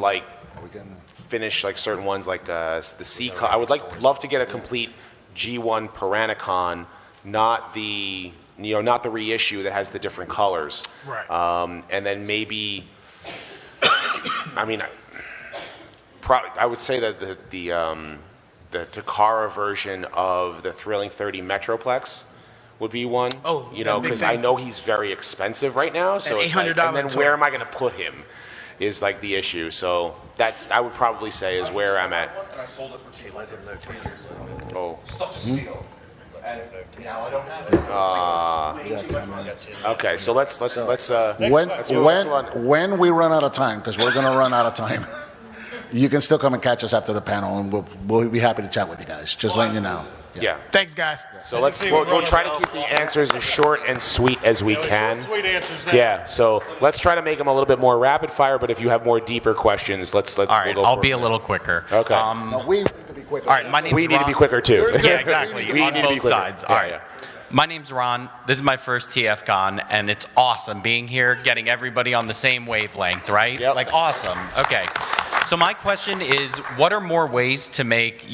finish like certain ones, like the C. I would love to get a complete G1 Piranacon, not the reissue that has the different colors. Right. And then maybe, I mean, I would say that the Takara version of the Thrilling 30 Metroplex would be one. Oh, because I know he's very expensive right now. So it's like, and then where am I going to put him is like the issue. So that's, I would probably say, is where I'm at. And I sold it for cheap. I didn't know teasers. Oh. Such a steal. And now I don't have it. Okay, so let's when we run out of time, because we're going to run out of time, you can still come and catch us after the panel, and we'll be happy to chat with you guys. Just letting you know. Yeah. Thanks, guys. So we'll try to keep the answers as short and sweet as we can. Sweet answers now. Yeah. So let's try to make them a little bit more rapid fire. But if you have more deeper questions, let's. All right, I'll be a little quicker. Okay. We need to be quicker. All right, my name's We need to Ron. be quicker too. Yeah, exactly. We On need to be both quicker. sides. Yeah, All right. yeah. My name's Ron. This is my first TFCon, and it's awesome being here, getting everybody on the same wavelength, right? Yep. Like, awesome. Okay. So my question is, what are more ways to make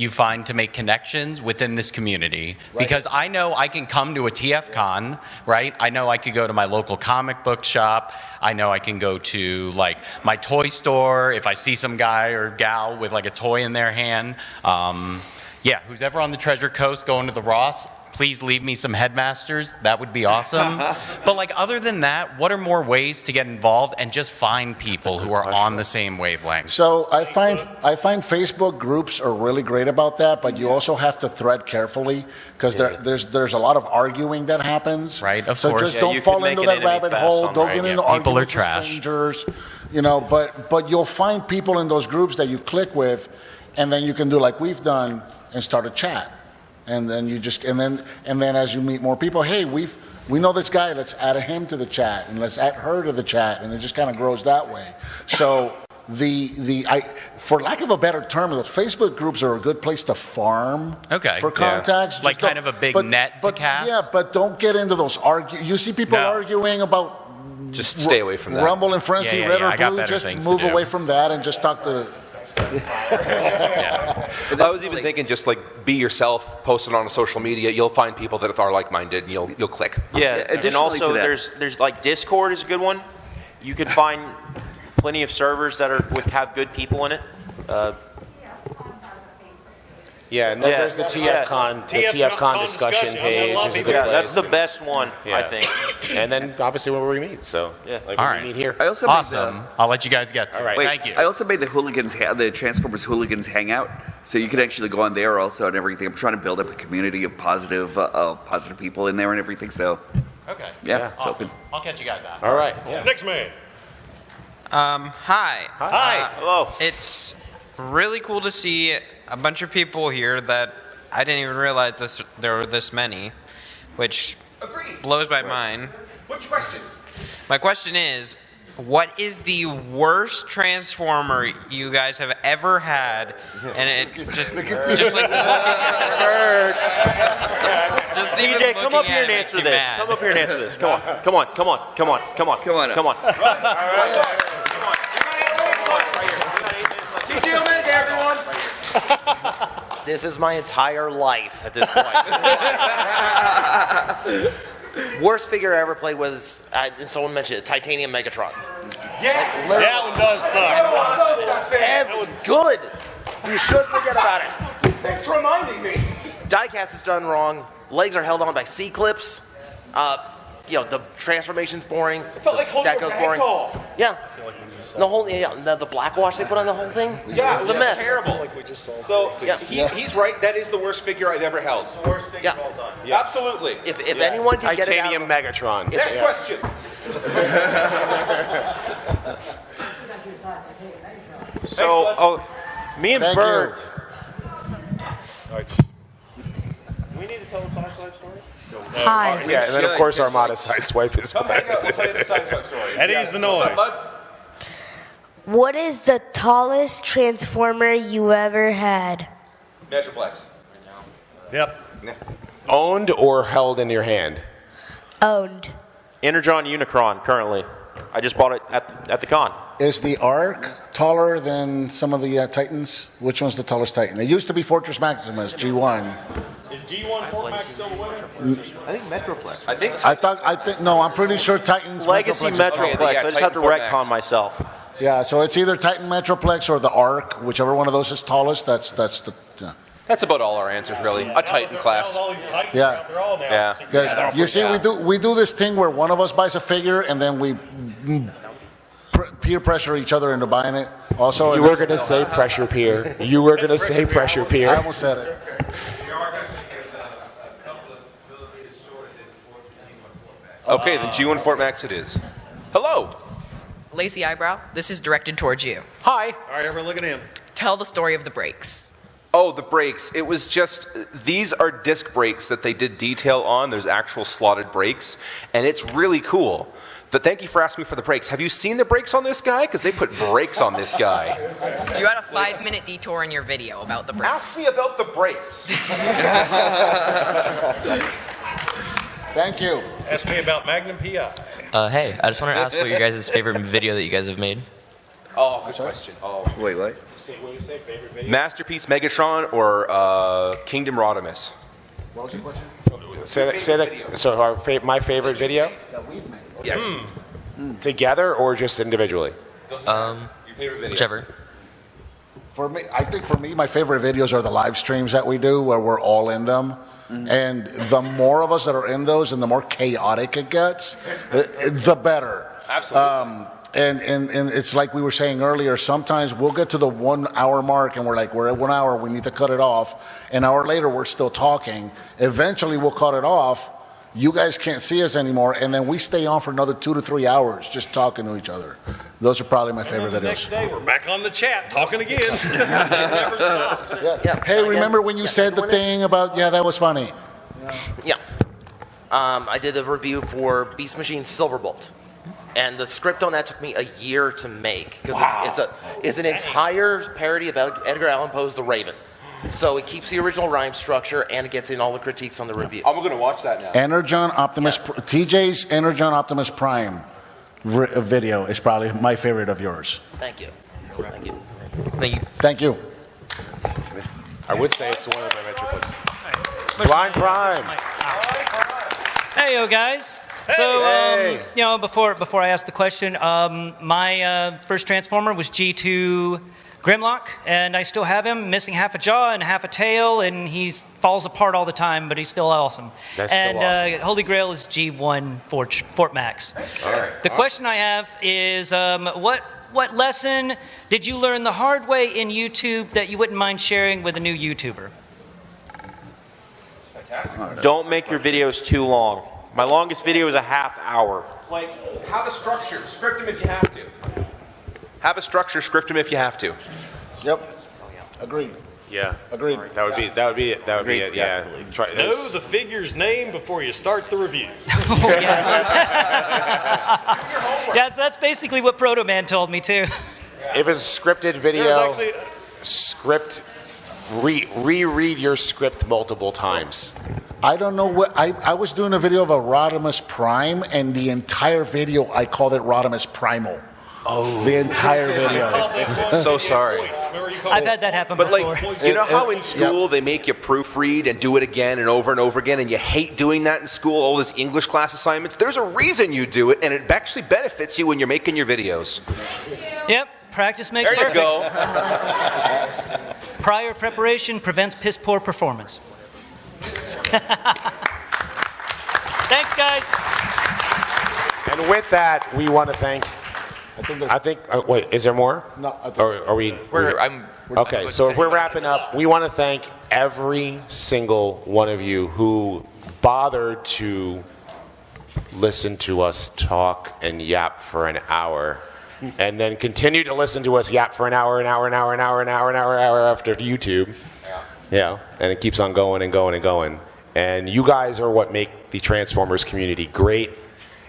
connections within this community? Right. Because I know I can come to a TFCon, right? I know I could go to my local comic book shop. I know I can go to like my toy store if I see some guy or gal with like a toy in their hand. Who's ever on the Treasure Coast going to the Ross, please leave me some headmasters. That would be awesome. But like other than that, what are more ways to get involved and just find people who are on the same wavelength? So I find Facebook groups are really great about that, but you also have to thread carefully because there's a lot of arguing that happens. Right, of so course. just don't fall into that rabbit hole. Don't get into People are arguments with trash. strangers. But you'll find people in those groups that you click with, and then you can do like we've done and start a chat. And then and then as you meet more people, hey, we know this guy, let's add him to the chat and let's add her to the chat, and it just kind of grows that way. So for lack of a better term, those Facebook groups are a good place to farm for contacts. Yeah. Like kind of a big net to cast. Yeah, but don't get into those You see people arguing about just stay away from that. Rumble and Frenzy, Yeah, Red I or got Blue. better Just things move to do. away from that and just talk to. I was even thinking just like be yourself, post it on social media. You'll find people that are like-minded, and you'll click. Yeah, and also there's like Discord is a good one. You could find plenty of servers that have good people in it. And then there's the TFCon discussion page. Is a good place. That's the best one, I think. And then obviously when we meet. So All right. we meet here. I also Awesome. I'll let you guys get to it. All right. Wait, Thank you. I also made the Transformers Hooligans Hangout, so you can actually go on there also and everything. I'm trying to build up a community of positive people in there and everything. So Okay. yeah, it's Awesome. open. I'll catch you guys out. All right. Yeah. Next man. Hi. Hello. It's really cool to see a bunch of people here that I didn't even realize there were this many, which blows my mind. Which question? My question is, what is the worst Transformer you guys have ever had? And it just like just TJ, come up here and answer this. Come up here and answer this. Come on. TJ Omega, everyone. This is my entire life at this point. Worst figure I ever played was, someone mentioned it, Titanium Megatron. Yes! That one does suck. Good. You should forget about it. Thanks for reminding me. Diecast is done wrong. Legs are held on by C-clips. The transformation's boring. It felt like holding a ragdoll. Yeah. The black wash they put on the whole thing. Yeah, it was a mess. Terrible. He's right. That is the worst figure I've ever held. It's the worst figure of all time. Yeah. Absolutely. If anyone can get it out Titanium Megatron. Next question. Me and Thank Bert. We need to tell the science life story? Hi. Yeah, and then of course Armada sideswipe is Come hang out. We'll tell you the science life story. Eddie's the noise. What's up, bud? What is the tallest Transformer you ever had? Metroplex. Yep. owned or held in your hand. Owned. Energon Unicron currently. I just bought it at the con. Is the Ark taller than some of the Titans? Which one's the tallest Titan? It used to be Fortress Maximus, G1. Is G1 Fort Max still the winner? I think Metroplex. No, I'm pretty sure Titans. Legacy Metroplex is Metroplex. taller. I just have to retcon myself. Yeah, so it's either Titan Metroplex or the Ark, whichever one of those is tallest. That's the. Yeah. That's about all our answers, really. A Titan class. Yeah. Yeah. Guys, you see, we do this thing where one of us buys a figure and then we peer pressure each other into buying it. Also, You were going to say pressure peer. You were going to say pressure peer. I almost said it. Okay, then G1 Fort Max it is. Hello. Lazy Eyebrow, this is directed towards you. Hi. All right, everyone, look at him. Tell the story of the brakes. Oh, the brakes. It was just, these are disc brakes that they did detail on. There's actual slotted brakes, and it's really cool. But thank you for asking me for the brakes. Have you seen the brakes on this guy? Because they put brakes on this guy. You had a 5-minute detour in your video about the brakes. Ask me about the brakes. Thank you. Ask me about Magnum PI. Hey, I just wanted to ask what your guys' favorite video that you guys have made. Oh, good question. Oh. Wait, what? What do you say, favorite video? Masterpiece Megatron or Kingdom Rodimus? What was your question? Say that. So my favorite video? That we've made. Yes. Together or just individually? Your favorite video? Whichever. I think for me, my favorite videos are the live streams that we do where we're all in them. And the more of us that are in those and the more chaotic it gets, the better. Absolutely. And it's like we were saying earlier, sometimes we'll get to the 1 hour mark and we're like, we're at 1 hour, we need to cut it off. An hour later, we're still talking. Eventually, we'll cut it off. You guys can't see us anymore. And then we stay on for another 2 to 3 hours just talking to each other. Those are probably my favorite The videos. next day, we're back on the chat talking again. It never stops. Hey, remember when you said the thing about, that was funny? Yeah. I did a review for Beast Machine Silverbolt. And the script on that took me a year to make because it's an entire parody about Edgar Allan Poe's The Raven. So it keeps the original rhyme structure and it gets in all the critiques on the review. I'm going to watch that now. Energon Optimus, TJ's Energon Optimus Prime video is probably my favorite of yours. Thank you. Thank you. Thank you. I would say it's one of my Metroplex. Blind Prime. Hey, yo, guys. So, before I ask the question, my first Transformer was G2 Grimlock, and I still have him, missing half a jaw and half a tail, and he falls apart all the time, but he's still awesome. That's still awesome. Holy Grail is G1 Fort Max. All right. The question I have is, what lesson did you learn the hard way in YouTube that you wouldn't mind sharing with a new YouTuber? Don't make your videos too long. My longest video is a half hour. It's like, have a structure, script them if you have to. Have a structure, script them if you have to. Yep. Agreed. Yeah. Agreed. That would be it. Yeah. Try Know this. the figure's name before you start the review. Yes, that's basically what Proto Man told me too. If it's a scripted video, There's actually reread your script multiple times. I don't know what I was doing a video of a Rodimus Prime, and the entire video I called it Rodimus Primal. Oh, the entire video. So sorry. I've had that happen But before. like, you know how in school they make you proofread and do it again and over again, and you hate doing that in school, all these English class assignments? There's a reason you do it, and it actually benefits you when you're making your videos. Yep, practice makes There you perfect. go. Prior preparation prevents piss poor performance. Thanks, guys. And with that, we want to thank. Wait, is there more? No. Or are we? Okay, so if we're wrapping up, we want to thank every single one of you who bothered to listen to us talk and yap for an hour, and then continue to listen to us yap for an hour after YouTube. Yeah, and it keeps on going and going and going. And you guys are what make the Transformers community great.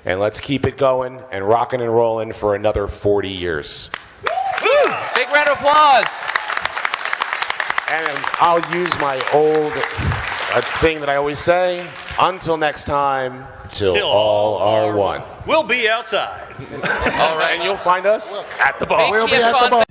And let's keep it going and rocking and rolling for another 40 years. Woo! Big round of applause. And I'll use my old thing that I always say. Until next time, till all are one. We'll be outside. All right, and you'll find us at the bar. We'll be at the bar.